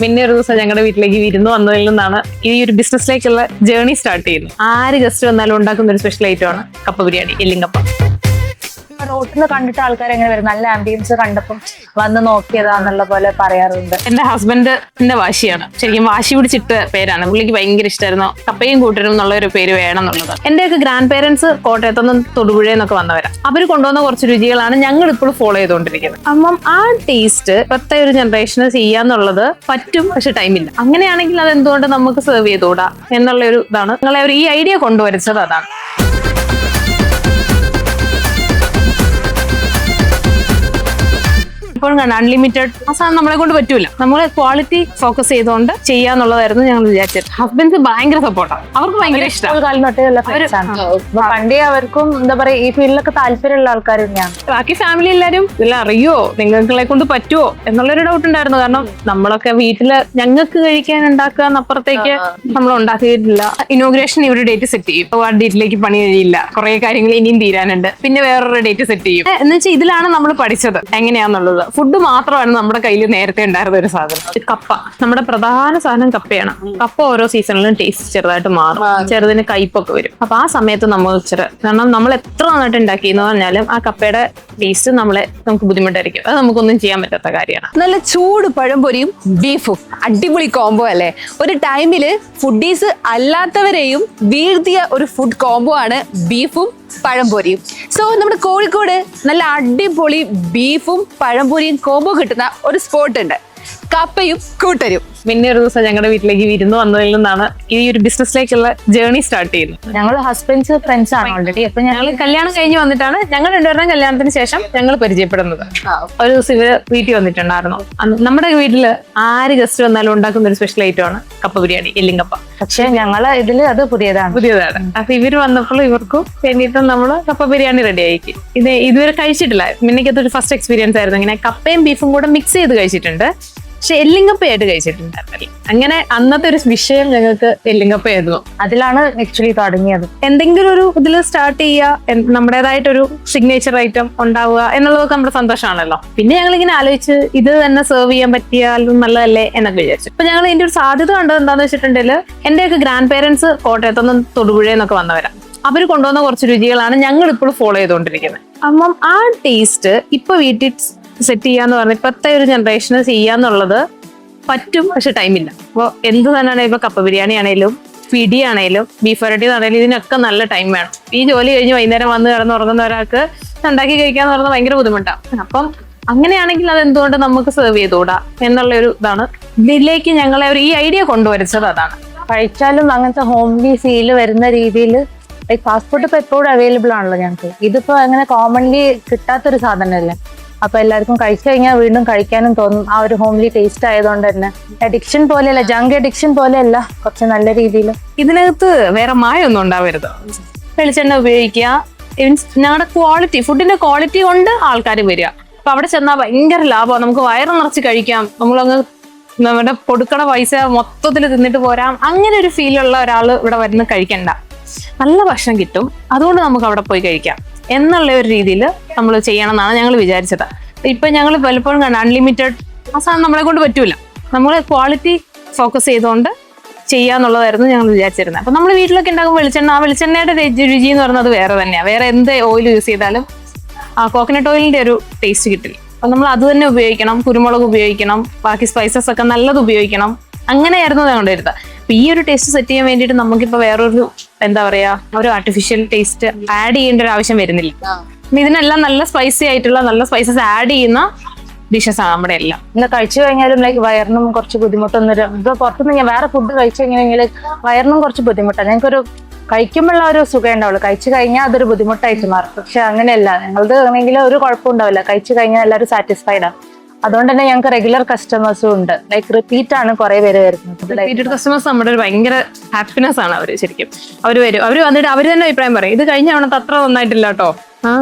പിന്നെ ഒരു ദിവസം ഞങ്ങളുടെ വീട്ടിലേക്ക് വിരുന്ന് വന്നതിൽ നിന്നാണ് ഈ ഒരു ബിസിനസ്സിലേക്കുള്ള ജേർണി സ്റ്റാർട്ട് ചെയ്യുന്നത്. ആര് ഗസ്റ്റ് വന്നാലും ഉണ്ടാക്കുന്ന ഒരു സ്പെഷ്യൽ ഐറ്റം ആണ് കപ്പ ബിരിയാണി, എല്ലും കപ്പ. റോട്ടിൽ നിന്ന് കണ്ടിട്ട് ആൾക്കാർ എങ്ങനെ വരും, നല്ല ആംബിയൻസ് കണ്ടപ്പം വന്ന് നോക്കിയതാന്നുള്ള പോലെ പറയാറുണ്ട്. എന്റെ ഹസ്ബൻഡിന്റെ വാശിയാണ്, ശരിക്കും വാശി പിടിച്ചിട്ട് പേരാണ്. പുള്ളിക്ക് ഭയങ്കര ഇഷ്ടമായിരുന്നു കപ്പയും കൂട്ടരും എന്നുള്ള ഒരു പേര് വേണം എന്നുള്ളത്. എന്റെയൊക്കെ ഗ്രാൻഡ് പേരൻസ് കോട്ടയത്തുനിന്നും തൊടുപുഴയെന്നൊക്കെ വന്നവരാ. അവർ കൊണ്ടുവന്ന കുറച്ച് രുചികളാണ് ഞങ്ങൾ ഇപ്പോൾ ഫോളോ ചെയ്തുകൊണ്ടിരിക്കുന്നത്. അപ്പം ആ ടേസ്റ്റ് ഇപ്പോഴത്തെ ഒരു ജനറേഷന് ചെയ്യാന്നുള്ളത് പറ്റും, പക്ഷെ ടൈമില്ല. അങ്ങനെയാണെങ്കിൽ അത് എന്തുകൊണ്ട് നമുക്ക് സെർവ് ചെയ്തുകൂടാ എന്നുള്ള ഒരു ഇതാണ് നിങ്ങളെ ഈ ഐഡിയ കൊണ്ടുവരച്ചത്. അതാണ് ഇപ്പോഴും കണ്ട അൺലിമിറ്റഡ് ആ സാധനം നമ്മളെ കൊണ്ട് പറ്റൂല. നമ്മൾ ക്വാളിറ്റി ഫോക്കസ് ചെയ്തുകൊണ്ട് ചെയ്യാന്നുള്ളതായിരുന്നു ഞങ്ങൾ വിചാരിച്ചത്. ഹസ്ബൻഡ് ഭയങ്കര സപ്പോർട്ടാണ്, അവർക്ക് ഭയങ്കര ഇഷ്ടമാണ്. കാലം തൊട്ടേയുള്ള പണ്ടേ അവർക്കും എന്താ പറയാ ഈ ഫീൽഡിലൊക്കെ താല്പര്യമുള്ള ആൾക്കാർ തന്നെയാണ്. ബാക്കി ഫാമിലി എല്ലാരും ഇതിൽ അറിയോ, നിങ്ങളെ കൊണ്ട് പറ്റുമോ എന്നുള്ളൊരു ഡൗട്ട് ഉണ്ടായിരുന്നു. കാരണം നമ്മളൊക്കെ വീട്ടില് ഞങ്ങൾക്ക് കഴിക്കാൻ ഉണ്ടാക്കുക എന്നപ്പുറത്തേക്ക് നമ്മൾ ഉണ്ടാക്കിയിട്ടില്ല. ഇനോഗ്രേഷൻ ഇവര് ഡേറ്റ് സെറ്റ് ചെയ്യും, ആ ഡേറ്റിലേക്ക് പണി കഴിയില്ല, കുറെ കാര്യങ്ങൾ ഇനിയും തീരാനുണ്ട്, പിന്നെ വേറൊരു ഡേറ്റ് സെറ്റ് ചെയ്യും. എന്ന് വെച്ചാൽ ഇതിലാണ് നമ്മൾ പഠിച്ചത് എങ്ങനെയാന്നുള്ളത്. ഫുഡ് മാത്രമാണ് നമ്മുടെ കയ്യിൽ നേരത്തെ ഉണ്ടായിരുന്ന ഒരു സാധനം. കപ്പ നമ്മുടെ പ്രധാന സാധനം കപ്പയാണ്. കപ്പ ഓരോ സീസണിലും ടേസ്റ്റ് ചെറുതായിട്ട് മാറും, ചെറുതിന് കയ്പൊക്കെ വരും. അപ്പൊ ആ സമയത്ത് നമ്മൾ കാരണം നമ്മൾ എത്ര നന്നായിട്ട് ഉണ്ടാക്കിയെന്ന് പറഞ്ഞാലും ആ കപ്പയുടെ ടേസ്റ്റ് നമുക്ക് ബുദ്ധിമുട്ടായിരിക്കും. അത് നമുക്കൊന്നും ചെയ്യാൻ പറ്റാത്ത കാര്യമാണ്. നല്ല ചൂട് പഴംപൊരിയും ബീഫും അടിപൊളി കോംബോ അല്ലേ? ഒരു ടൈമില് ഫുഡീസ് അല്ലാത്തവരെയും വീഴ്ത്തിയ ഒരു ഫുഡ് കോംബോ ആണ് ബീഫും പഴംപൊരിയും. സോ നമ്മുടെ കോഴിക്കോട് നല്ല അടിപൊളി ബീഫും പഴംപൊരിയും കോംബോ കിട്ടുന്ന ഒരു സ്പോട്ട് ഉണ്ട്, കപ്പയും കൂട്ടരും. പിന്നെ ഒരു ദിവസം ഞങ്ങളുടെ വീട്ടിലേക്ക് വിരുന്ന് വന്നതിൽ നിന്നാണ് ഈ ഒരു ബിസിനസ്സിലേക്കുള്ള ജേർണി സ്റ്റാർട്ട് ചെയ്യുന്നത്. ഞങ്ങൾ ഹസ്ബൻഡ്സ് ഫ്രണ്ട്സ് ആണ് ഓൾറെഡി. അപ്പൊ ഞങ്ങൾ കല്യാണം കഴിഞ്ഞ് വന്നിട്ടാണ് ഞങ്ങൾ രണ്ടുപേരുടെയും കല്യാണത്തിന് ശേഷം ഞങ്ങൾ പരിചയപ്പെടുന്നത്. ഒരു ദിവസം ഇവര് വീട്ടിൽ വന്നിട്ടുണ്ടായിരുന്നു. നമ്മുടെ വീട്ടില് ആര് ഗസ്റ്റ് വന്നാലും ഉണ്ടാക്കുന്ന ഒരു സ്പെഷ്യൽ ഐറ്റം ആണ് കപ്പ ബിരിയാണി, എല്ലും കപ്പ. പക്ഷെ ഞങ്ങള് ഇതില് അത് പുതിയതാണ്. അപ്പൊ ഇവര് വന്നപ്പോൾ ഇവർക്കും വേണ്ടിയിട്ട് നമ്മള് കപ്പ ബിരിയാണി റെഡി ആക്കി. ഇതുവരെ കഴിച്ചിട്ടില്ല. മിന്നയ്ക്കത്തൊരു ഫസ്റ്റ് എക്സ്പീരിയൻസ് ആയിരുന്നു. ഇങ്ങനെ കപ്പയും ബീഫും കൂടെ മിക്സ് ചെയ്ത് കഴിച്ചിട്ടുണ്ട്, പക്ഷെ എല്ലിങ്കപ്പയായിട്ട് കഴിച്ചിട്ടുണ്ടായിരുന്നില്ല. അങ്ങനെ അന്നത്തെ ഒരു വിഷയം ഞങ്ങൾക്ക് എല്ലിങ്കപ്പയായിരുന്നു. അതിലാണ് ആക്ച്വലി തുടങ്ങിയത്. എന്തെങ്കിലും ഒരു ഇതിൽ സ്റ്റാർട്ട് ചെയ്യുക, നമ്മുടേതായിട്ടൊരു സിഗ്നേച്ചർ ഐറ്റം ഉണ്ടാവുക എന്നുള്ളതൊക്കെ നമ്മുടെ സന്തോഷമാണല്ലോ. പിന്നെ ഞങ്ങൾ ഇങ്ങനെ ആലോചിച്ച് ഇത് തന്നെ സെർവ് ചെയ്യാൻ പറ്റിയാലും നല്ലതല്ലേ എന്നൊക്കെ വിചാരിച്ചു. അപ്പൊ ഞങ്ങൾ ഇതിന്റെ ഒരു സാധ്യത കണ്ടത് എന്താന്ന് വെച്ചിട്ടുണ്ടെങ്കിൽ എന്റെയൊക്കെ ഗ്രാൻഡ് പേരൻസ് കോട്ടയത്തുനിന്നും തൊടുപുഴയെന്നൊക്കെ വന്നവരാ. അവർ കൊണ്ടുവന്ന കുറച്ച് രുചികളാണ് ഞങ്ങൾ ഇപ്പോൾ ഫോളോ ചെയ്തുകൊണ്ടിരിക്കുന്നത്. അപ്പം ആ ടേസ്റ്റ് ഇപ്പൊ വീട്ടിൽ സെറ്റ് ചെയ്യാന്ന് പറഞ്ഞാൽ ഇപ്പോഴത്തെ ഒരു ജനറേഷന് ചെയ്യാന്നുള്ളത് പറ്റും, പക്ഷെ ടൈമില്ല. അപ്പോൾ എന്ത് തന്നെയാണെങ്കിലും ഇപ്പൊ കപ്പ ബിരിയാണി ആണെങ്കിലും പിടി ആണെങ്കിലും ബീഫ് വരട്ടി ആണെങ്കിലും ഇതിനൊക്കെ നല്ല ടൈം വേണം. ഈ ജോലി കഴിഞ്ഞ് വൈകുന്നേരം വന്ന് കിടന്നുറങ്ങുന്ന ഒരാൾക്ക് ഉണ്ടാക്കി കഴിക്കാന്ന് പറഞ്ഞാൽ ഭയങ്കര ബുദ്ധിമുട്ടാണ്. അപ്പം അങ്ങനെയാണെങ്കിൽ അത് എന്തുകൊണ്ട് നമുക്ക് സെർവ് ചെയ്തുകൂടാ എന്നുള്ള ഒരു ഇതാണ് ഇതിലേക്ക് ഞങ്ങളെ ഈ ഐഡിയ കൊണ്ടുവരച്ചത്. അതാണ് കഴിച്ചാലും അങ്ങനത്തെ ഹോംലി ഫീല് വരുന്ന രീതിയിൽ ലൈക് ഫാസ്റ്റ് ഫുഡ് ഇപ്പൊ എപ്പോഴും അവൈലബിൾ ആണല്ലോ ഞങ്ങൾക്ക്. ഇതിപ്പോ അങ്ങനെ കോമൺലി കിട്ടാത്തൊരു സാധനമല്ലേ. അപ്പൊ എല്ലാവർക്കും കഴിച്ചു കഴിഞ്ഞാൽ വീണ്ടും കഴിക്കാനും തോന്നും. ആ ഒരു ഹോംലി ടേസ്റ്റ് ആയതുകൊണ്ട് തന്നെ അഡിക്ഷൻ പോലെയല്ല, ജങ്ക് അഡിക്ഷൻ പോലെയല്ല, കുറച്ച് നല്ല രീതിയിൽ. ഇതിനകത്ത് വേറെ മായൊന്നും ഉണ്ടാവരുത്. വെളിച്ചെണ്ണ ഉപയോഗിക്കുക, ഞങ്ങളുടെ ക്വാളിറ്റി, ഫുഡിന്റെ ക്വാളിറ്റി കൊണ്ട് ആൾക്കാർ വരിക. അപ്പൊ അവിടെ ചെന്നാൽ ഭയങ്കര ലാഭമാണ്, നമുക്ക് വയറ് നിറച്ച് കഴിക്കാം, നമ്മളങ്ങ് നമ്മുടെ കൊടുക്കണ പൈസ മൊത്തത്തിൽ തിന്നിട്ട് പോരാം. അങ്ങനെ ഒരു ഫീലുള്ള ഒരാൾ ഇവിടെ വരുന്ന കഴിക്കണ്ട, നല്ല ഭക്ഷണം കിട്ടും, അതുകൊണ്ട് നമുക്ക് അവിടെ പോയി കഴിക്കാം എന്നുള്ള ഒരു രീതിയിൽ നമ്മൾ ചെയ്യണം എന്നാണ് ഞങ്ങൾ വിചാരിച്ചത്. ഇപ്പൊ ഞങ്ങൾ പലപ്പോഴും കണ്ട അൺലിമിറ്റഡ് ആ സാധനം നമ്മളെ കൊണ്ട് പറ്റൂല. നമ്മൾ ക്വാളിറ്റി ഫോക്കസ് ചെയ്തുകൊണ്ട് ചെയ്യാന്നുള്ളതായിരുന്നു ഞങ്ങൾ വിചാരിച്ചിരുന്നത്. അപ്പൊ നമ്മൾ വീട്ടിലൊക്കെ ഉണ്ടാകുമ്പോൾ ആ വെളിച്ചെണ്ണയുടെ രുചി എന്ന് പറയുന്നത് വേറെ തന്നെയാണ്. വേറെ എന്ത് ഓയിൽ യൂസ് ചെയ്താലും ആ കോക്കനട്ട് ഓയിലിന്റെ ഒരു ടേസ്റ്റ് കിട്ടില്ല. അപ്പൊ നമ്മൾ അത് തന്നെ ഉപയോഗിക്കണം, കുരുമുളക് ഉപയോഗിക്കണം, ബാക്കി സ്പൈസസ് ഒക്കെ നല്ലത് ഉപയോഗിക്കണം. അങ്ങനെയായിരുന്നു ഞങ്ങളുടെ വരുന്നത്. അപ്പൊ ഈ ഒരു ടേസ്റ്റ് സെറ്റ് ചെയ്യാൻ വേണ്ടിയിട്ട് നമുക്കിപ്പോ വേറൊരു എന്താ പറയാ ഒരു ആർട്ടിഫിഷ്യൽ ടേസ്റ്റ് ആഡ് ചെയ്യേണ്ട ഒരു ആവശ്യം വരുന്നില്ല. ഇതിനെല്ലാം നല്ല സ്പൈസി ആയിട്ടുള്ള നല്ല സ്പൈസസ് ആഡ് ചെയ്യുന്ന ഡിഷസ് ആണ് നമ്മുടെ എല്ലാം. ഇന്ന് കഴിച്ചു കഴിഞ്ഞാലും ലൈക്ക് വയറിനും കുറച്ച് ബുദ്ധിമുട്ടൊന്നും ഇപ്പൊ പുറത്തുനിന്ന് ഞാൻ വേറെ ഫുഡ് കഴിച്ചു കഴിഞ്ഞാൽ വയറിനും കുറച്ച് ബുദ്ധിമുട്ടാണ്. ഞങ്ങൾക്കൊരു കഴിക്കുമ്പോഴുള്ള ഒരു സുഖം ഉണ്ടാവുള്ളൂ, കഴിച്ചു കഴിഞ്ഞാൽ അതൊരു ബുദ്ധിമുട്ടായിട്ട് മാറും. പക്ഷെ അങ്ങനെയല്ല, ഞങ്ങളത് ആണെങ്കിൽ ഒരു കുഴപ്പം ഉണ്ടാവില്ല, കഴിച്ചു കഴിഞ്ഞാൽ എല്ലാവരും സാറ്റിസ്ഫൈഡ് ആണ്. അതുകൊണ്ട് തന്നെ ഞങ്ങൾക്ക് റെഗുലർ കസ്റ്റമേഴ്സും ഉണ്ട്. ലൈക്ക് റിപ്പീറ്റ് ആണ് കുറെ പേര് വരുന്നത്. റിപ്പീറ്റഡ് കസ്റ്റമേഴ്സ് നമ്മുടെ ഒരു ഭയങ്കര ഹാപ്പിനെസ് ആണ്. അവര് ശരിക്കും അവര് വരും, അവര് വന്നിട്ട് അവര് തന്നെ അഭിപ്രായം പറയും, ഇത് കഴിഞ്ഞ തവണത്തെ അത്ര നന്നായിട്ടില്ല കേട്ടോ,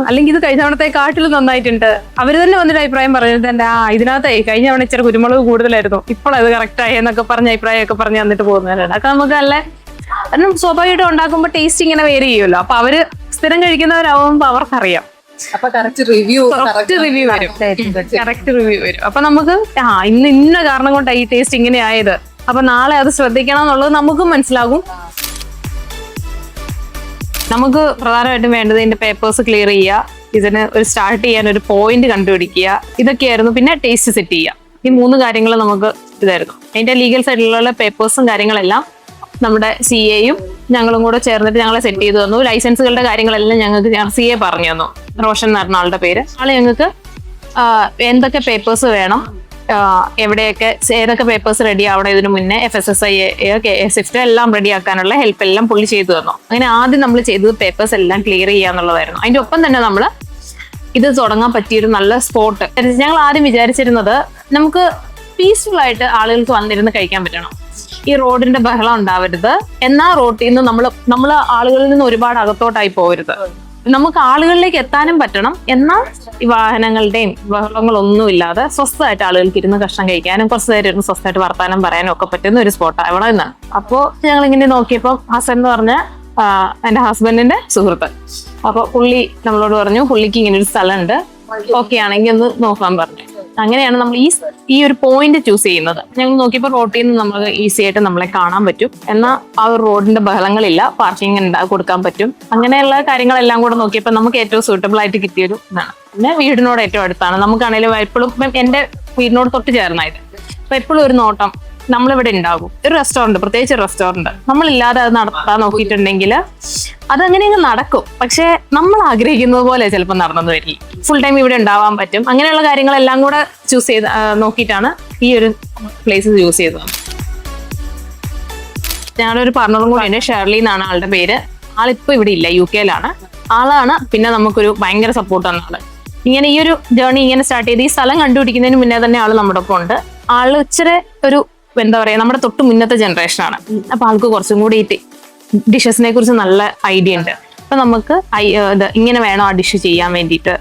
അല്ലെങ്കിൽ ഇത് കഴിഞ്ഞ തവണത്തെ കാട്ടിൽ നന്നായിട്ടുണ്ട്. അവര് തന്നെ വന്നിട്ട് അഭിപ്രായം പറഞ്ഞിട്ട് തന്നെ ഇതിനകത്തെ കഴിഞ്ഞ തവണ ഇച്ചിരി കുരുമുളക് കൂടുതലായിരുന്നു, ഇപ്പോൾ അത് കറക്റ്റായി എന്നൊക്കെ പറഞ്ഞ അഭിപ്രായമൊക്കെ പറഞ്ഞ് തന്നിട്ട് പോകുന്നവരാണ്. അതൊക്കെ നമുക്ക് നല്ല കാരണം സ്വാഭാവികമായിട്ടും ഉണ്ടാക്കുമ്പോൾ ടേസ്റ്റ് ഇങ്ങനെ വേരി ചെയ്യുമല്ലോ. അപ്പൊ അവര് സ്ഥിരം കഴിക്കുന്നവരാകുമ്പോൾ അവർക്കറിയാം അപ്പൊ കറക്റ്റ് റിവ്യൂ വരും. കറക്റ്റ് റിവ്യൂ വരും. അപ്പൊ നമുക്ക് ഇന്ന കാരണം കൊണ്ടാണ് ഈ ടേസ്റ്റ് ഇങ്ങനെ ആയത്, അപ്പൊ നാളെ അത് ശ്രദ്ധിക്കണം എന്നുള്ളത് നമുക്കും മനസ്സിലാകും. നമുക്ക് പ്രധാനമായിട്ടും വേണ്ടത് ഇതിന്റെ പേപ്പേഴ്സ് ക്ലിയർ ചെയ്യുക, ഇതിന് ഒരു സ്റ്റാർട്ട് ചെയ്യാൻ ഒരു പോയിന്റ് കണ്ടുപിടിക്കുക, ഇതൊക്കെയായിരുന്നു. പിന്നെ ടേസ്റ്റ് സെറ്റ് ചെയ്യുക. ഈ 3 കാര്യങ്ങൾ നമുക്ക് ഇതായിരുന്നു. അതിന്റെ ലീഗൽ സൈഡിലുള്ള പേപ്പേഴ്സും കാര്യങ്ങളെല്ലാം നമ്മുടെ CAയും ഞങ്ങളും കൂടെ ചേർന്നിട്ട് ഞങ്ങളെ സെറ്റ് ചെയ്തു തന്നു. ലൈസൻസുകളുടെ കാര്യങ്ങളെല്ലാം ഞങ്ങൾക്ക് CA പറഞ്ഞു തന്നു. റോഷൻ എന്ന് പറഞ്ഞ ആളുടെ പേര്. ആള് ഞങ്ങൾക്ക് എന്തൊക്കെ പേപ്പേഴ്സ് വേണം, എവിടെയൊക്കെ ഏതൊക്കെ പേപ്പേഴ്സ് റെഡി ആവണം, ഇതിനു മുന്നേ FSSI സ്വിഫ്റ്റ് എല്ലാം റെഡി ആക്കാനുള്ള ഹെൽപ്പ് എല്ലാം പുള്ളി ചെയ്തു തന്നു. അങ്ങനെ ആദ്യം നമ്മൾ ചെയ്തത് പേപ്പേഴ്സ് എല്ലാം ക്ലിയർ ചെയ്യാന്നുള്ളതായിരുന്നു. അതിന്റെ ഒപ്പം തന്നെ നമ്മൾ ഇത് തുടങ്ങാൻ പറ്റിയൊരു നല്ല സ്പോട്ട്. ഞങ്ങൾ ആദ്യം വിചാരിച്ചിരുന്നത് നമുക്ക് പീസ്ഫുൾ ആയിട്ട് ആളുകൾക്ക് വന്നിരുന്ന് കഴിക്കാൻ പറ്റണം, ഈ റോഡിന്റെ ബഹളം ഉണ്ടാവരുത്, എന്നാൽ റോട്ടിൽ നിന്ന് നമ്മൾ ആളുകളിൽ നിന്ന് ഒരുപാട് അകത്തോട്ടായി പോകരുത്, നമുക്ക് ആളുകളിലേക്ക് എത്താനും പറ്റണം, എന്നാൽ ഈ വാഹനങ്ങളുടെയും ബഹളങ്ങളൊന്നും ഇല്ലാതെ സ്വസ്ഥമായിട്ട് ആളുകൾക്ക് ഇരുന്ന് ഭക്ഷണം കഴിക്കാനും കുറച്ച് നേരം ഇരുന്ന് സ്വസ്ഥമായിട്ട് വർത്താനം പറയാനും ഒക്കെ പറ്റുന്ന ഒരു സ്പോട്ടാണ് ഇവിടെ നിന്നാണ്. അപ്പോൾ ഞങ്ങൾ ഇങ്ങനെ നോക്കിയപ്പോൾ ഹസൻ എന്ന് പറഞ്ഞ എൻ്റെ ഹസ്ബൻഡിന്റെ സുഹൃത്ത്, അപ്പൊ പുള്ളി നമ്മളോട് പറഞ്ഞു പുള്ളിക്ക് ഇങ്ങനെ ഒരു സ്ഥലമുണ്ട്, ഓക്കെ ആണെങ്കിൽ ഒന്ന് നോക്കാൻ പറഞ്ഞു. അങ്ങനെയാണ് നമ്മൾ ഈ ഒരു പോയിന്റ് ചൂസ് ചെയ്യുന്നത്. ഞങ്ങൾ നോക്കിയപ്പോൾ റോട്ടിൽ നിന്ന് നമുക്ക് ഈസി ആയിട്ട് നമ്മളെ കാണാൻ പറ്റും, എന്നാൽ ആ ഒരു റോഡിന്റെ ബഹളങ്ങളില്ല, പാർക്കിംഗ് കൊടുക്കാൻ പറ്റും. അങ്ങനെയുള്ള കാര്യങ്ങളെല്ലാം കൂടെ നോക്കിയപ്പോൾ നമുക്ക് ഏറ്റവും സൂട്ടബിൾ ആയിട്ട് കിട്ടിയൊരു ഇതാണ്. പിന്നെ വീടിനോട് ഏറ്റവും അടുത്താണ്, നമുക്കാണെങ്കിലും എപ്പോഴും എന്റെ വീടിനോട് തൊട്ട് ചേർന്നായത്. അപ്പൊ എപ്പോഴും ഒരു നോട്ടം നമ്മളിവിടെ ഉണ്ടാകും. ഒരു റെസ്റ്റോറന്റ്, പ്രത്യേകിച്ച് റെസ്റ്റോറന്റ് നമ്മളില്ലാതെ അത് നടത്താൻ നോക്കിയിട്ടുണ്ടെങ്കിൽ അതങ്ങനെ നടക്കും, പക്ഷെ നമ്മൾ ആഗ്രഹിക്കുന്നത് പോലെ ചിലപ്പോൾ നടന്നു വരില്ല. ഫുൾ ടൈം ഇവിടെ ഉണ്ടാവാൻ പറ്റും. അങ്ങനെയുള്ള കാര്യങ്ങളെല്ലാം കൂടെ ചൂസ് ചെയ്ത് നോക്കിയിട്ടാണ് ഈ ഒരു പ്ലേസ് ചൂസ് ചെയ്തത്. ഞങ്ങളുടെ ഒരു പാർട്ണറും കൂടെ ഉണ്ട്, ഷെർലി എന്നാണ് ആളുടെ പേര്. ആളിപ്പോ ഇവിടെ ഇല്ല, UK-ലാണ് ആളാണ്. പിന്നെ നമുക്കൊരു ഭയങ്കര സപ്പോർട്ട് തന്ന ആള്. ഇങ്ങനെ ഈ ഒരു ജേർണി ഇങ്ങനെ സ്റ്റാർട്ട് ചെയ്ത് ഈ സ്ഥലം കണ്ടുപിടിക്കുന്നതിന് മുന്നേ തന്നെ ആള് നമ്മുടെ ഒപ്പം ഉണ്ട്. ആള് ഇച്ചിരി ഒരു എന്താ പറയാ, നമ്മുടെ തൊട്ട് മുന്നത്തെ ജനറേഷനാണ്. അപ്പൊ ആൾക്ക് കുറച്ചും കൂടി ഈ ഡിഷസിനെ കുറിച്ച് നല്ല ഐഡിയ ഉണ്ട്. അപ്പൊ നമുക്ക് ഇങ്ങനെ വേണം ആ ഡിഷ് ചെയ്യാൻ വേണ്ടിയിട്ട്.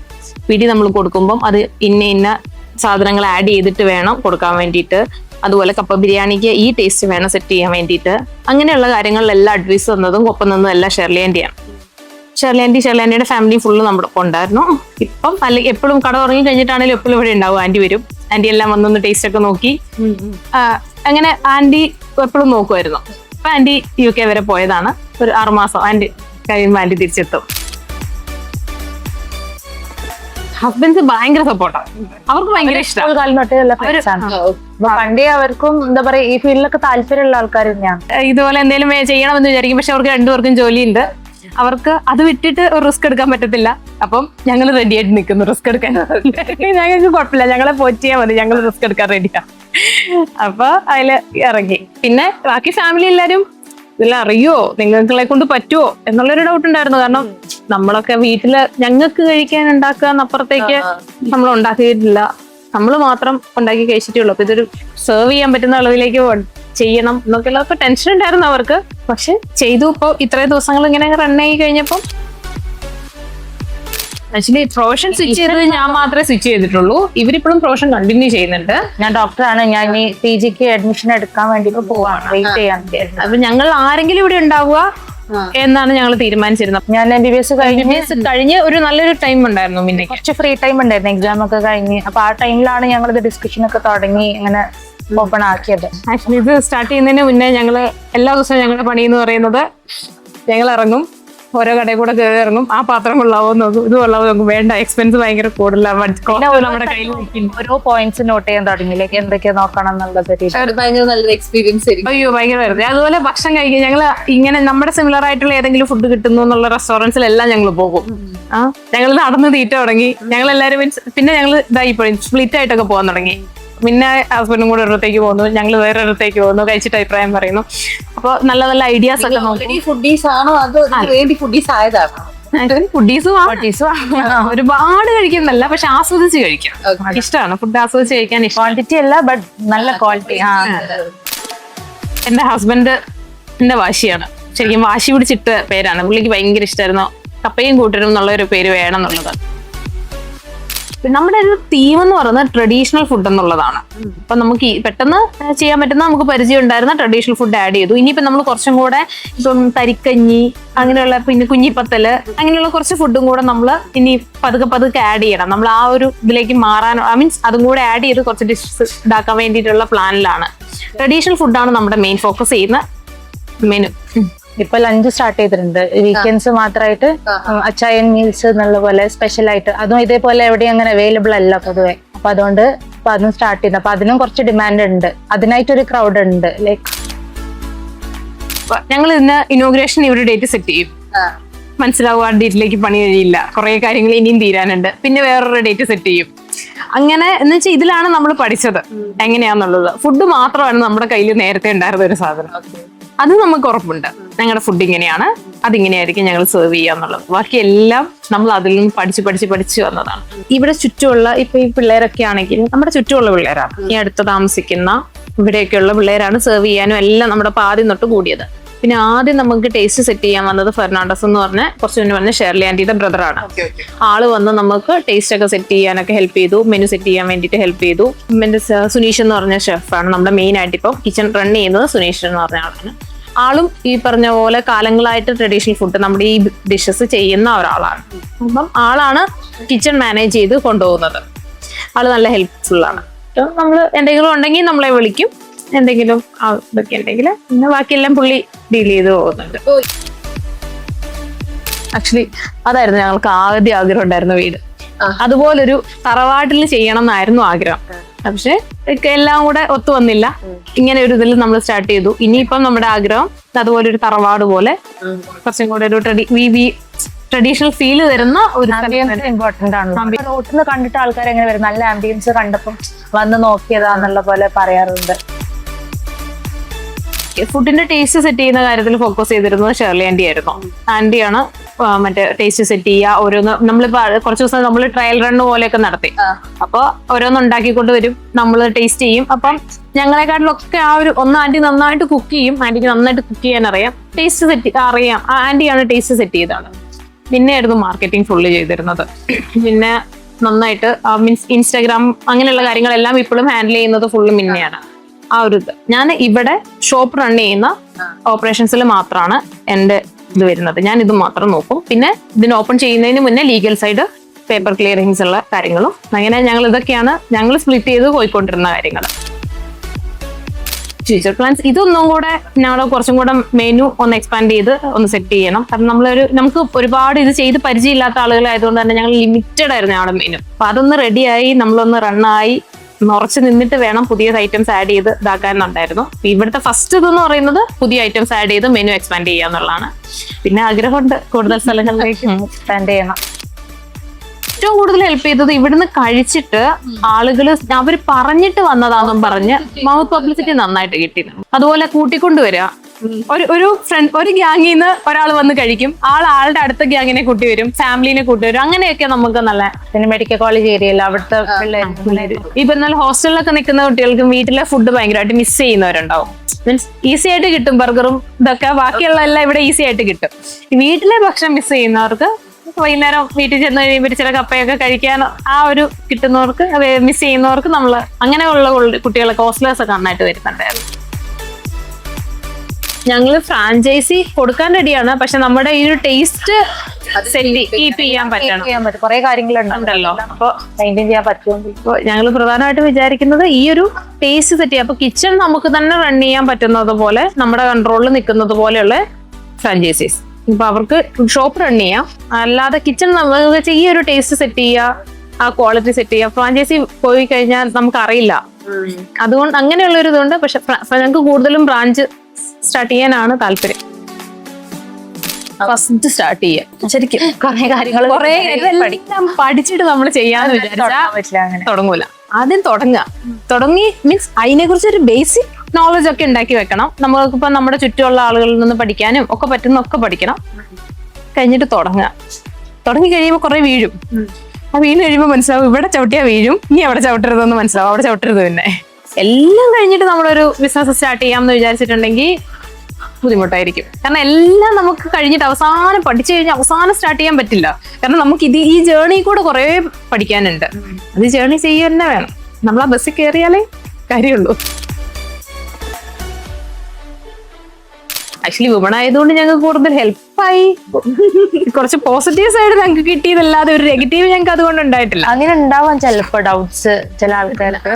പിടി നമ്മൾ കൊടുക്കുമ്പം അത് ഇന്ന സാധനങ്ങൾ ആഡ് ചെയ്തിട്ട് വേണം കൊടുക്കാൻ വേണ്ടിയിട്ട്. അതുപോലെ കപ്പ ബിരിയാണിക്ക് ഈ ടേസ്റ്റ് വേണം സെറ്റ് ചെയ്യാൻ വേണ്ടിയിട്ട്. അങ്ങനെയുള്ള കാര്യങ്ങളിലെല്ലാം അഡ്വൈസ് തന്നതും ഒപ്പം നിന്നതും എല്ലാം ഷെർലി ആൻറ്റിയാണ്. ഷെർലിയാൻറ്റിയുടെ ഫാമിലി ഫുള്ള് നമ്മുടെ ഒപ്പം ഉണ്ടായിരുന്നു. ഇപ്പം അല്ലെങ്കിൽ എപ്പോഴും കട തുടങ്ങി കഴിഞ്ഞിട്ടാണെങ്കിലും എപ്പോഴും ഇവിടെ ഉണ്ടാവും. ആന്റി വരും, ആന്റി എല്ലാം വന്നൊന്ന് ടേസ്റ്റ് ഒക്കെ നോക്കി. അങ്ങനെ ആന്റി എപ്പോഴും നോക്കുമായിരുന്നു. അപ്പൊ ആന്റി UK വരെ പോയതാണ്. ഒരു 6 മാസം ആന്റി കഴിയുമ്പോൾ ആന്റി തിരിച്ചെത്തും. ഹസ്ബൻഡ് ഭയങ്കര സപ്പോർട്ടാണ്, അവർക്ക് ഭയങ്കര ഇഷ്ടമാണ്. പണ്ടേ അവർക്കും എന്താ പറയാ ഈ ഫീൽഡിലൊക്കെ താല്പര്യമുള്ള ആൾക്കാർ തന്നെയാണ്. ഇതുപോലെ എന്തെങ്കിലും ചെയ്യണമെന്ന് വിചാരിക്കും, പക്ഷെ അവർക്ക് 2 പേർക്കും ജോലിയുണ്ട്. അവർക്ക് അത് വിട്ടിട്ട് ഒരു റിസ്ക് എടുക്കാൻ പറ്റത്തില്ല. അപ്പം ഞങ്ങൾ റെഡി ആയിട്ട് നിൽക്കുന്നു റിസ്ക് എടുക്കാൻ. ഞങ്ങൾക്ക് കുഴപ്പമില്ല, ഞങ്ങളെ പോറ്റിയാൽ മതി, ഞങ്ങൾ റിസ്ക് എടുക്കാൻ റെഡിയാ. അപ്പൊ അതില് ഇറങ്ങി. പിന്നെ ബാക്കി ഫാമിലി എല്ലാരും ഇതെല്ലാം അറിയോ, നിങ്ങളെ കൊണ്ട് പറ്റുമോ എന്നുള്ളൊരു ഡൗട്ട് ഉണ്ടായിരുന്നു. കാരണം നമ്മളൊക്കെ വീട്ടില് ഞങ്ങൾക്ക് കഴിക്കാൻ ഉണ്ടാക്കുക എന്നപ്പുറത്തേക്ക് നമ്മൾ ഉണ്ടാക്കിയിട്ടില്ല, നമ്മൾ മാത്രം ഉണ്ടാക്കി കഴിച്ചിട്ടുള്ളൂ. അപ്പൊ ഇതൊരു സെർവ് ചെയ്യാൻ പറ്റുന്ന അളവിലേക്ക് ചെയ്യണം എന്നൊക്കെയുള്ള ടെൻഷൻ ഉണ്ടായിരുന്നു അവർക്ക്. പക്ഷെ ചെയ്തു. ഇപ്പൊ ഇത്രയും ദിവസങ്ങൾ ഇങ്ങനെ റൺ ആയി കഴിഞ്ഞപ്പം ആക്ച്വലി പ്രൊഫഷൻ സ്വിച്ച് ചെയ്തത് ഞാൻ മാത്രമേ സ്വിച്ച് ചെയ്തിട്ടുള്ളൂ. ഇവരിപ്പോഴും പ്രൊഫഷൻ കണ്ടിന്യൂ ചെയ്യുന്നുണ്ട്. ഞാൻ ഡോക്ടറാണ്, ഞാൻ ഈ PGക്ക് അഡ്മിഷൻ എടുക്കാൻ വേണ്ടി പോവാണ്, വെയിറ്റ് ചെയ്യാൻ. അപ്പൊ ഞങ്ങൾ ആരെങ്കിലും ഇവിടെ ഉണ്ടാവുക എന്നാണ് ഞങ്ങൾ തീരുമാനിച്ചിരുന്നത്. ഞാൻ MBBS കഴിഞ്ഞ് ഒരു നല്ലൊരു ടൈം ഉണ്ടായിരുന്നു, പിന്നെ കുറച്ച് ഫ്രീ ടൈം ഉണ്ടായിരുന്നു, എക്സാം ഒക്കെ കഴിഞ്ഞ്. അപ്പൊ ആ ടൈമിലാണ് ഞങ്ങൾ ഇത് ഡിസ്കഷൻ ഒക്കെ തുടങ്ങി അങ്ങനെ ഓപ്പൺ ആക്കിയത്. ആക്ച്വലി ഇത് സ്റ്റാർട്ട് ചെയ്യുന്നതിന് മുന്നേ ഞങ്ങള് എല്ലാ ദിവസവും ഞങ്ങളുടെ പണി എന്ന് പറയുന്നത് ഞങ്ങൾ ഇറങ്ങും, ഓരോ കടയിൽ കൂടെ കയറി ഇറങ്ങും, ആ പാത്രം കൊള്ളാവോ നോക്കും, ഇത് കൊള്ളാവോ നോക്കും, വേണ്ട എക്സ്പെൻസ് ഭയങ്കര കൂടുതലാണ്, നമ്മുടെ കയ്യിൽ ഓരോ പോയിന്റ്സ് നോട്ട് ചെയ്യാൻ തുടങ്ങിയിലേക്ക് എന്തൊക്കെയാ നോക്കണം എന്നുള്ളത്. ഭയങ്കര നല്ലൊരു എക്സ്പീരിയൻസ് ആയിരിക്കും. അയ്യോ ഭയങ്കര വെറുതെ. അതുപോലെ ഭക്ഷണം കഴിക്കുക, ഞങ്ങള് ഇങ്ങനെ നമ്മുടെ സിമിലർ ആയിട്ടുള്ള ഏതെങ്കിലും ഫുഡ് കിട്ടുന്നു എന്നുള്ള റെസ്റ്റോറൻറ്റ്സിലെല്ലാം ഞങ്ങൾ പോകും. ഞങ്ങൾ നടന്ന് തീറ്റ തുടങ്ങി. ഞങ്ങൾ എല്ലാവരും പിന്നെ ഞങ്ങൾ ഇതായിപ്പോയി സ്പ്ലിറ്റ് ആയിട്ടൊക്കെ പോകാൻ തുടങ്ങി. പിന്നെ ഹസ്ബൻഡും കൂടെ ഒരിടത്തേക്ക് പോകുന്നു, ഞങ്ങൾ വേറെ ഒരിടത്തേക്ക് പോകുന്നു, കഴിച്ചിട്ട് അഭിപ്രായം പറയുന്നു. അപ്പൊ നല്ല നല്ല ഐഡിയാസ് ഒക്കെ നോക്കി. ഫുഡീസ് ആണോ അതോ വേണ്ടി ഫുഡീസ് ആയതാണോ? ഫുഡീസും ഒരുപാട് കഴിക്കുന്നല്ല, പക്ഷെ ആസ്വദിച്ച് കഴിക്കാം. ഇഷ്ടമാണ് ഫുഡ് ആസ്വദിച്ച് കഴിക്കാൻ. ക്വാണ്ടിറ്റി അല്ല, ബട്ട് നല്ല ക്വാളിറ്റി. എന്റെ ഹസ്ബൻഡിന്റെ വാശിയാണ്, ശരിക്കും വാശി പിടിച്ചിട്ട് പേരാണ്. പുള്ളിക്ക് ഭയങ്കര ഇഷ്ടമായിരുന്നു കപ്പയും കൂട്ടരും എന്നുള്ള ഒരു പേര് വേണം എന്നുള്ളത്. നമ്മുടെ ഒരു തീം എന്ന് പറയുന്നത് ട്രഡീഷണൽ ഫുഡ് എന്നുള്ളതാണ്. അപ്പൊ നമുക്ക് പെട്ടെന്ന് ചെയ്യാൻ പറ്റുന്ന നമുക്ക് പരിചയം ഉണ്ടായിരുന്ന ട്രഡീഷണൽ ഫുഡ് ആഡ് ചെയ്തു. ഇനിയിപ്പോ നമ്മൾ കുറച്ചും കൂടെ ഇപ്പം തരിക്കഞ്ഞി അങ്ങനെയുള്ള പിന്നെ കുഞ്ഞിപ്പത്തല് അങ്ങനെയുള്ള കുറച്ച് ഫുഡും കൂടെ നമ്മൾ ഇനി പതുക്കെ ആഡ് ചെയ്യണം. നമ്മൾ ആ ഒരു ഇതിലേക്ക് മാറാൻ മീൻസ് അതും കൂടെ ആഡ് ചെയ്ത് കുറച്ച് ഡിഷസ് ഉണ്ടാക്കാൻ വേണ്ടിയിട്ടുള്ള പ്ലാനിലാണ്. ട്രഡീഷണൽ ഫുഡാണ് നമ്മുടെ മെയിൻ ഫോക്കസ് ചെയ്യുന്ന മെനു. ഇപ്പൊ ലഞ്ച് സ്റ്റാർട്ട് ചെയ്തിട്ടുണ്ട്. വീക്കെൻഡ്സ് മാത്രമായിട്ട് അച്ചായൻ മീൽസ് എന്നുള്ള പോലെ സ്പെഷ്യൽ ആയിട്ട്, അതും ഇതേപോലെ എവിടെയും അങ്ങനെ അവൈലബിൾ അല്ല പൊതുവെ. അപ്പൊ അതുകൊണ്ട് ഇപ്പൊ അതും സ്റ്റാർട്ട് ചെയ്യുന്നത്. അപ്പൊ അതിനും കുറച്ച് ഡിമാൻഡ് ഉണ്ട്, അതിനായിട്ടൊരു ക്രൗഡ് ഉണ്ട്. ലൈക്ക് ഞങ്ങൾ ഇന്ന് ഇനോഗ്രേഷൻ ഇവിടെ ഡേറ്റ് സെറ്റ് ചെയ്യും. മനസ്സിലാവും ആ ഡേറ്റിലേക്ക് പണി കഴിയില്ല, കുറെ കാര്യങ്ങൾ ഇനിയും തീരാനുണ്ട്. പിന്നെ വേറൊരു ഡേറ്റ് സെറ്റ് ചെയ്യും. അങ്ങനെ എന്ന് വെച്ചാൽ ഇതിലാണ് നമ്മൾ പഠിച്ചത് എങ്ങനെയാന്നുള്ളത്. ഫുഡ് മാത്രമാണ് നമ്മുടെ കയ്യിൽ നേരത്തെ ഉണ്ടായിരുന്ന ഒരു സാധനം. അത് നമുക്ക് ഉറപ്പുണ്ട്, ഞങ്ങളുടെ ഫുഡ് ഇങ്ങനെയാണ്, അതിങ്ങനെയായിരിക്കും ഞങ്ങൾ സെർവ് ചെയ്യാന്നുള്ളത്. ബാക്കി എല്ലാം നമ്മൾ അതിൽ നിന്ന് പഠിച്ച് വന്നതാണ്. ഇവിടെ ചുറ്റുമുള്ള ഇപ്പൊ ഈ പിള്ളേരൊക്കെ ആണെങ്കിൽ നമ്മുടെ ചുറ്റുമുള്ള പിള്ളേരാണ്, ഈ അടുത്ത് താമസിക്കുന്ന ഇവിടെയൊക്കെയുള്ള പിള്ളേരാണ് സെർവ് ചെയ്യാനും എല്ലാം നമ്മുടെ ആദ്യം തൊട്ട് കൂടിയത്. പിന്നെ ആദ്യം നമുക്ക് ടേസ്റ്റ് സെറ്റ് ചെയ്യാൻ വന്നത് ഫെർണാണ്ടസ് എന്ന് പറഞ്ഞ കുറച്ച് മുന്നേ വന്ന ഷേർലി ആന്റിയുടെ ബ്രദറാണ്. ആള് വന്ന് നമുക്ക് ടേസ്റ്റ് ഒക്കെ സെറ്റ് ചെയ്യാനൊക്കെ ഹെൽപ്പ് ചെയ്തു, മെനു സെറ്റ് ചെയ്യാൻ വേണ്ടിയിട്ട് ഹെൽപ്പ് ചെയ്തു. പിന്നെ സുനീഷ് എന്ന് പറഞ്ഞ ഷെഫാണ് നമ്മുടെ മെയിൻ ആയിട്ട് ഇപ്പം കിച്ചൺ റൺ ചെയ്യുന്നത്. സുനീഷ് എന്ന് പറഞ്ഞ ആളാണ്. ആളും ഈ പറഞ്ഞ പോലെ കാലങ്ങളായിട്ട് ട്രഡീഷണൽ ഫുഡ് നമ്മുടെ ഈ ഡിഷസ് ചെയ്യുന്ന ഒരാളാണ്. അപ്പം ആളാണ് കിച്ചൺ മാനേജ് ചെയ്ത് കൊണ്ടുപോകുന്നത്. ആള് നല്ല ഹെൽപ്ഫുൾ ആണ്. നമ്മൾ എന്തെങ്കിലും ഉണ്ടെങ്കിൽ നമ്മളെ വിളിക്കും, എന്തെങ്കിലും ഇതൊക്കെ ഉണ്ടെങ്കിൽ. പിന്നെ ബാക്കിയെല്ലാം പുള്ളി ഡീൽ ചെയ്ത് പോകുന്നുണ്ട്. ആക്ച്വലി അതായിരുന്നു ഞങ്ങൾക്ക് ആദ്യം ആഗ്രഹം ഉണ്ടായിരുന്ന വീട്. അതുപോലൊരു തറവാട്ടിൽ ചെയ്യണം എന്നായിരുന്നു ആഗ്രഹം. പക്ഷെ എല്ലാം കൂടെ ഒത്തു വന്നില്ല. ഇങ്ങനെ ഒരു ഇതിൽ നമ്മൾ സ്റ്റാർട്ട് ചെയ്തു. ഇനിയിപ്പം നമ്മുടെ ആഗ്രഹം അതുപോലെ ഒരു തറവാട് പോലെ കുറച്ചും കൂടെ ഒരു ട്രഡീഷണൽ ഫീൽ തരുന്ന ഒരു ഇമ്പോർട്ടന്റ് ആണ്. റോട്ടിൽ നിന്ന് കണ്ടിട്ട് ആൾക്കാർ എങ്ങനെ വരും, നല്ല ആംബിയൻസ് കണ്ടപ്പം വന്ന് നോക്കിയതാന്നുള്ള പോലെ പറയാറുണ്ട്. ഫുഡിന്റെ ടേസ്റ്റ് സെറ്റ് ചെയ്യുന്ന കാര്യത്തിൽ ഫോക്കസ് ചെയ്തിരുന്നത് ഷേർലി ആന്റി ആയിരുന്നു. ആന്റിയാണ് മറ്റേ ടേസ്റ്റ് സെറ്റ് ചെയ്യുക. ഓരോന്ന് നമ്മളിപ്പോ കുറച്ച് ദിവസം നമ്മൾ ട്രയൽ റൺ പോലെയൊക്കെ നടത്തി. അപ്പൊ ഓരോന്ന് ഉണ്ടാക്കിക്കൊണ്ട് വരും, നമ്മൾ ടേസ്റ്റ് ചെയ്യും. അപ്പം ഞങ്ങളെക്കാട്ടിലൊക്കെ ആ ഒരു ആന്റി നന്നായിട്ട് കുക്ക് ചെയ്യും. ആന്റിക്ക് നന്നായിട്ട് കുക്ക് ചെയ്യാൻ അറിയാം, ടേസ്റ്റ് സെറ്റ് അറിയാം. ആന്റിയാണ് ടേസ്റ്റ് സെറ്റ് ചെയ്തതാണ്. പിന്നെയായിരുന്നു മാർക്കറ്റിംഗ് ഫുള്ള് ചെയ്തിരുന്നത്. പിന്നെ നന്നായിട്ട് മീൻസ് ഇൻസ്റ്റാഗ്രാം അങ്ങനെയുള്ള കാര്യങ്ങളെല്ലാം ഇപ്പോഴും ഹാൻഡിൽ ചെയ്യുന്നത് ഫുള്ള് മിന്നെയാണ്. ആ ഒരു ഇത് ഞാൻ ഇവിടെ ഷോപ്പ് റൺ ചെയ്യുന്ന ഓപ്പറേഷൻസിൽ മാത്രമാണ് എൻ്റെ ഇത് വരുന്നത്. ഞാൻ ഇത് മാത്രം നോക്കും. പിന്നെ ഇതിന് ഓപ്പൺ ചെയ്യുന്നതിന് മുന്നേ ലീഗൽ സൈഡ്, പേപ്പർ ക്ലിയറിങ്സ് ഉള്ള കാര്യങ്ങളും അങ്ങനെ ഇതൊക്കെയാണ് ഞങ്ങൾ സ്പ്ലിറ്റ് ചെയ്ത് പോയിക്കൊണ്ടിരുന്ന കാര്യങ്ങൾ. ഫ്യൂച്ചർ പ്ലാൻസ് ഇതൊന്നും കൂടെ ഞങ്ങൾ കുറച്ചും കൂടെ മെനു ഒന്ന് എക്സ്പാൻഡ് ചെയ്ത് ഒന്ന് സെറ്റ് ചെയ്യണം. കാരണം നമുക്ക് ഒരുപാട് ഇത് ചെയ്ത് പരിചയമില്ലാത്ത ആളുകളായതുകൊണ്ട് തന്നെ ഞങ്ങൾ ലിമിറ്റഡ് ആയിരുന്നു ഞങ്ങളുടെ മെനു. അപ്പൊ അതൊന്ന് റെഡിയായി നമ്മളൊന്ന് റണ്ണായി ഉറച്ചു നിന്നിട്ട് വേണം പുതിയ ഐറ്റംസ് ആഡ് ചെയ്ത് ഇതാക്കാനുണ്ടായിരുന്നു. ഇവിടുത്തെ ഫസ്റ്റ് ഇതെന്ന് പറയുന്നത് പുതിയ ഐറ്റംസ് ആഡ് ചെയ്ത് മെനു എക്സ്പാൻഡ് ചെയ്യുക എന്നുള്ളതാണ്. പിന്നെ ആഗ്രഹമുണ്ട് കൂടുതൽ സ്ഥലങ്ങളിലേക്ക് എക്സ്പാൻഡ് ചെയ്യണം. ഏറ്റവും കൂടുതൽ ഹെൽപ്പ് ചെയ്തത് ഇവിടുന്ന് കഴിച്ചിട്ട് ആളുകൾ അവർ പറഞ്ഞിട്ട് വന്നതാണെന്നും പറഞ്ഞ് മൗത്ത് പബ്ലിസിറ്റി നന്നായിട്ട് കിട്ടിയിരുന്നു. അതുപോലെ കൂട്ടിക്കൊണ്ടുവരിക. ഒരു ഗ്യാങ്ങിൽ നിന്ന് ഒരാൾ വന്ന് കഴിക്കും, ആളുടെ അടുത്ത ഗ്യാങ്ങിനെ കൂട്ടി വരും, ഫാമിലിനെ കൂട്ടി വരും. അങ്ങനെയൊക്കെ നമുക്ക് നല്ല. പിന്നെ മെഡിക്കൽ കോളേജ് ഏരിയയിൽ അവിടുത്തെ ഈ പറഞ്ഞാൽ ഹോസ്റ്റലിലൊക്കെ നിൽക്കുന്ന കുട്ടികൾക്കും വീട്ടിലെ ഫുഡ് ഭയങ്കരമായിട്ട് മിസ് ചെയ്യുന്നവരുണ്ടാവും. മീൻസ് ഈസി ആയിട്ട് കിട്ടും, ബർഗറും ഇതൊക്കെ ബാക്കിയുള്ള എല്ലാം ഇവിടെ ഈസി ആയിട്ട് കിട്ടും. വീട്ടിലെ ഭക്ഷണം മിസ് ചെയ്യുന്നവർക്ക് വൈകുന്നേരം വീട്ടിൽ ചെന്ന് കഴിയുമ്പോൾ ചില കപ്പയൊക്കെ കഴിക്കാൻ ആ ഒരു കിട്ടുന്നവർക്ക്, മിസ് ചെയ്യുന്നവർക്ക് നമ്മൾ അങ്ങനെയുള്ള കുട്ടികളൊക്കെ ഹോസ്റ്റലേഴ്സ് ഒക്കെ നന്നായിട്ട് വരുന്നുണ്ടായിരുന്നു. ഞങ്ങള് ഫ്രാഞ്ചൈസി കൊടുക്കാൻ റെഡിയാണ്. പക്ഷെ നമ്മുടെ ഈ ഒരു ടേസ്റ്റ് കീപ്പ് ചെയ്യാൻ പറ്റണം. കുറെ കാര്യങ്ങളുണ്ടല്ലോ, അപ്പൊ മെയിൻറ്റെയിൻ ചെയ്യാൻ പറ്റുമോ? ഞങ്ങൾ പ്രധാനമായിട്ട് വിചാരിക്കുന്നത് ഈ ഒരു ടേസ്റ്റ് സെറ്റ് ചെയ്യാം. അപ്പൊ കിച്ചൺ നമുക്ക് തന്നെ റൺ ചെയ്യാൻ പറ്റുന്നത് പോലെ, നമ്മുടെ കൺട്രോളിൽ നിൽക്കുന്നത് പോലെയുള്ള ഫ്രാഞ്ചൈസീസ്. ഇപ്പൊ അവർക്ക് ഷോപ്പ് റൺ ചെയ്യാം, അല്ലാതെ കിച്ചൺ നമുക്ക് ഈ ഒരു ടേസ്റ്റ് സെറ്റ് ചെയ്യുക, ആ ക്വാളിറ്റി സെറ്റ് ചെയ്യുക. ഫ്രാഞ്ചൈസി പോയി കഴിഞ്ഞാൽ നമുക്ക് അറിയില്ല. അതുകൊണ്ട് അങ്ങനെയുള്ള ഒരു ഇതുണ്ട്. പക്ഷെ ഞങ്ങൾക്ക് കൂടുതലും ബ്രാഞ്ച് സ്റ്റാർട്ട് ചെയ്യാനാണ് താല്പര്യം. ഫസ്റ്റ് സ്റ്റാർട്ട് ചെയ്യുക. ശരിക്കും കുറെ കാര്യങ്ങൾ പഠിച്ചിട്ട് നമ്മൾ ചെയ്യാന്ന് വിചാരിച്ചാൽ തുടങ്ങൂല. ആദ്യം തുടങ്ങി മീൻസ് അതിനെ കുറിച്ച് ഒരു ബേസിക് നോളജ് ഒക്കെ ഉണ്ടാക്കി വെക്കണം. നമുക്കിപ്പോ നമ്മുടെ ചുറ്റുമുള്ള ആളുകളിൽ നിന്ന് പഠിക്കാനും ഒക്കെ പറ്റുന്നൊക്കെ പഠിക്കണം. കഴിഞ്ഞിട്ട് തുടങ്ങി കഴിയുമ്പോൾ കുറെ വീഴും. ആ വീണ് കഴിയുമ്പോൾ മനസ്സിലാവും ഇവിടെ ചവിട്ടിയാ വീഴും, ഇനി അവിടെ ചവിട്ടരുതെന്ന് മനസ്സിലാവും, അവിടെ ചവിട്ടരുത്. പിന്നെ എല്ലാം കഴിഞ്ഞിട്ട് നമ്മളൊരു ബിസിനസ് സ്റ്റാർട്ട് ചെയ്യാമെന്ന് വിചാരിച്ചിട്ടുണ്ടെങ്കിൽ ബുദ്ധിമുട്ടായിരിക്കും. കാരണം എല്ലാം നമുക്ക് കഴിഞ്ഞിട്ട് അവസാനം പഠിച്ചു കഴിഞ്ഞാൽ അവസാനം സ്റ്റാർട്ട് ചെയ്യാൻ പറ്റില്ല. കാരണം നമുക്ക് ഈ ജേർണി കൂടെ കുറെ പഠിക്കാനുണ്ട്. അത് ജേർണി ചെയ്യുക തന്നെ വേണം. നമ്മൾ ആ ബസ്സിൽ കയറിയാലേ കാര്യമുള്ളൂ. ആക്ച്വലി വുമൺ ആയതുകൊണ്ട് ഞങ്ങൾക്ക് കൂടുതൽ ഹെൽപ്പായി. കുറച്ച് പോസിറ്റീവ് സൈഡ് ഞങ്ങൾക്ക് കിട്ടിയതല്ലാതെ ഒരു നെഗറ്റീവ് ഞങ്ങൾക്ക് അതുകൊണ്ട് ഉണ്ടായിട്ടില്ല. അങ്ങനെ ഉണ്ടാവാൻ ചിലപ്പോ ഡൗട്ട്സ് ചില ആൾക്കാർക്ക്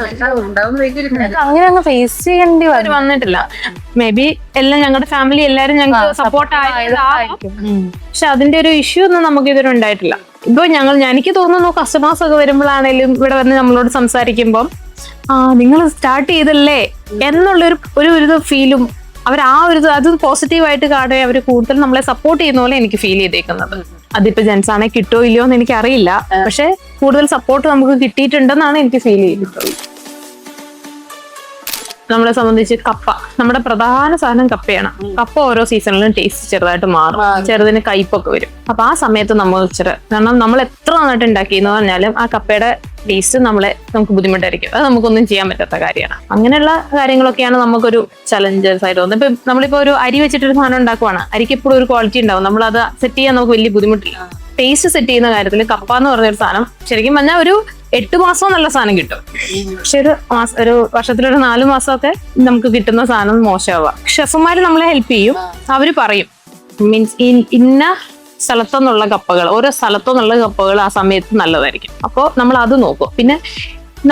അങ്ങനെ അങ്ങ് ഫേസ് ചെയ്യേണ്ടി വന്നിട്ടില്ല. മേ ബി എല്ലാം ഞങ്ങളുടെ ഫാമിലി എല്ലാരും ഞങ്ങൾക്ക് സപ്പോർട്ട് ആയതായിരിക്കും. പക്ഷെ അതിന്റെ ഒരു ഇഷ്യൂ ഒന്നും നമുക്ക് ഇതുവരെ ഉണ്ടായിട്ടില്ല. ഇപ്പൊ എനിക്ക് തോന്നുന്നു കസ്റ്റമേഴ്സ് ഒക്കെ വരുമ്പോഴാണേലും ഇവിടെ വന്ന് നമ്മളോട് സംസാരിക്കുമ്പോൾ നിങ്ങൾ സ്റ്റാർട്ട് ചെയ്തല്ലേ എന്നുള്ളൊരു ഫീലും അവർ അത് പോസിറ്റീവായിട്ട് കാണുകയും അവർ കൂടുതൽ നമ്മളെ സപ്പോർട്ട് ചെയ്യുന്ന പോലെ എനിക്ക് ഫീൽ ചെയ്തേക്കുന്നത്. അതിപ്പോ ജെൻസ് ആണെ കിട്ടോ ഇല്ലയോ എന്ന് എനിക്ക് അറിയില്ല. പക്ഷെ കൂടുതൽ സപ്പോർട്ട് നമുക്ക് കിട്ടിയിട്ടുണ്ടെന്നാണ് എനിക്ക് ഫീൽ ചെയ്തിട്ടുള്ളത്. നമ്മളെ സംബന്ധിച്ച് കപ്പ നമ്മുടെ പ്രധാന സാധനം കപ്പയാണ്. കപ്പ ഓരോ സീസണിലും ടേസ്റ്റ് ചെറുതായിട്ട് മാറും. ചെറുതിന് കയ്പൊക്കെ വരും. അപ്പൊ ആ സമയത്ത് നമ്മൾ കാരണം നമ്മൾ എത്ര നന്നായിട്ട് ഉണ്ടാക്കിയെന്ന് പറഞ്ഞാലും ആ കപ്പയുടെ ടേസ്റ്റ് നമുക്ക് ബുദ്ധിമുട്ടായിരിക്കും. അത് നമുക്കൊന്നും ചെയ്യാൻ പറ്റാത്ത കാര്യമാണ്. അങ്ങനെയുള്ള കാര്യങ്ങളൊക്കെയാണ് നമുക്കൊരു ചലഞ്ചസ് ആയിട്ട് തോന്നുന്നത്. ഇപ്പൊ നമ്മളിപ്പോ ഒരു അരി വെച്ചിട്ടൊരു സാധനം ഉണ്ടാക്കുവാണ്. അരിക്ക് എപ്പോഴും ഒരു ക്വാളിറ്റി ഉണ്ടാവും. നമ്മളത് സെറ്റ് ചെയ്യാൻ നമുക്ക് വലിയ ബുദ്ധിമുട്ടില്ല. ടേസ്റ്റ് സെറ്റ് ചെയ്യുന്ന കാര്യത്തിൽ കപ്പ എന്ന് പറഞ്ഞൊരു സാധനം ശരിക്കും പറഞ്ഞാൽ ഒരു 8 മാസം നല്ല സാധനം കിട്ടും. പക്ഷെ ഒരു വർഷത്തിലൊരു 4 മാസമൊക്കെ നമുക്ക് കിട്ടുന്ന സാധനം മോശമാവുക. ഷെഫുമാര് നമ്മളെ ഹെൽപ്പ് ചെയ്യും. അവര് പറയും മീൻസ് ഇന്ന സ്ഥലത്തുനിന്നുള്ള കപ്പകൾ, ഓരോ സ്ഥലത്തുനിന്നുള്ള കപ്പകൾ ആ സമയത്ത് നല്ലതായിരിക്കും. അപ്പോൾ നമ്മൾ അത് നോക്കും. പിന്നെ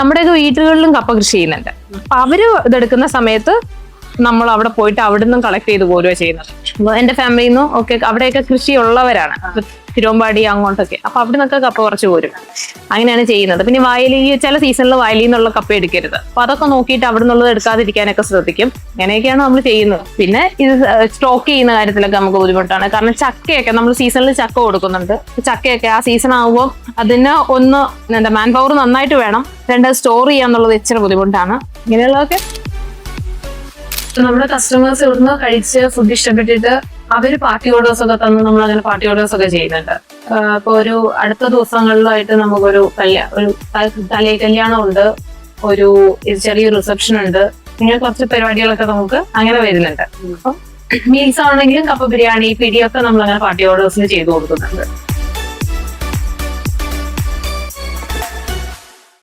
നമ്മുടെയൊക്കെ വീടുകളിലും കപ്പ കൃഷി ചെയ്യുന്നുണ്ട്. അപ്പൊ അവര് ഇതെടുക്കുന്ന സമയത്ത് നമ്മൾ അവിടെ പോയിട്ട് അവിടെ നിന്നും കളക്ട് ചെയ്ത് പോരുക ചെയ്യുന്നത്. എന്റെ ഫാമിലിയിൽ നിന്നും ഒക്കെ അവിടെയൊക്കെ കൃഷി ഉള്ളവരാണ്, തിരുവമ്പാടി അങ്ങോട്ടൊക്കെ. അപ്പൊ അവിടെ നിന്നൊക്കെ കപ്പ കുറച്ച് പോരും. അങ്ങനെയാണ് ചെയ്യുന്നത്. പിന്നെ ചില സീസണിൽ വയലിൽ നിന്നുള്ള കപ്പ എടുക്കരുത്. അപ്പൊ അതൊക്കെ നോക്കിയിട്ട് അവിടെ നിന്നുള്ളത് എടുക്കാതിരിക്കാനൊക്കെ ശ്രദ്ധിക്കും. അങ്ങനെയൊക്കെയാണ് നമ്മൾ ചെയ്യുന്നത്. പിന്നെ ഇത് സ്റ്റോക്ക് ചെയ്യുന്ന കാര്യത്തിലൊക്കെ നമുക്ക് ബുദ്ധിമുട്ടാണ്. കാരണം ചക്കയൊക്കെ നമ്മൾ സീസണിൽ ചക്ക കൊടുക്കുന്നുണ്ട്. ചക്കയൊക്കെ ആ സീസൺ ആകുമ്പോൾ അതിന് മാൻ പവർ നന്നായിട്ട് വേണം. സ്റ്റോർ ചെയ്യാന്നുള്ളത് ഇച്ചിരി ബുദ്ധിമുട്ടാണ്. ഇങ്ങനെയുള്ളതൊക്കെ നമ്മുടെ കസ്റ്റമേഴ്സ് ഇവിടുന്ന് കഴിച്ച് ഫുഡ് ഇഷ്ടപ്പെട്ടിട്ട് അവര് പാർട്ടി ഓർഡേഴ്സ് ഒക്കെ തന്ന് നമ്മൾ അങ്ങനെ പാർട്ടി ഓർഡേഴ്സ് ഒക്കെ ചെയ്യുന്നുണ്ട്. ഇപ്പൊ ഒരു അടുത്ത ദിവസങ്ങളിലായിട്ട് നമുക്കൊരു തലേ കല്യാണം ഉണ്ട്, ഒരു ചെറിയൊരു റിസപ്ഷൻ ഉണ്ട്. ഇങ്ങനെ കുറച്ച് പരിപാടികളൊക്കെ നമുക്ക് അങ്ങനെ വരുന്നുണ്ട്. അപ്പം മീൽസ് ആണെങ്കിലും കപ്പ ബിരിയാണി, പിടിയൊക്കെ നമ്മൾ അങ്ങനെ പാർട്ടി ഓർഡേഴ്സിന് ചെയ്തു കൊടുക്കുന്നുണ്ട്.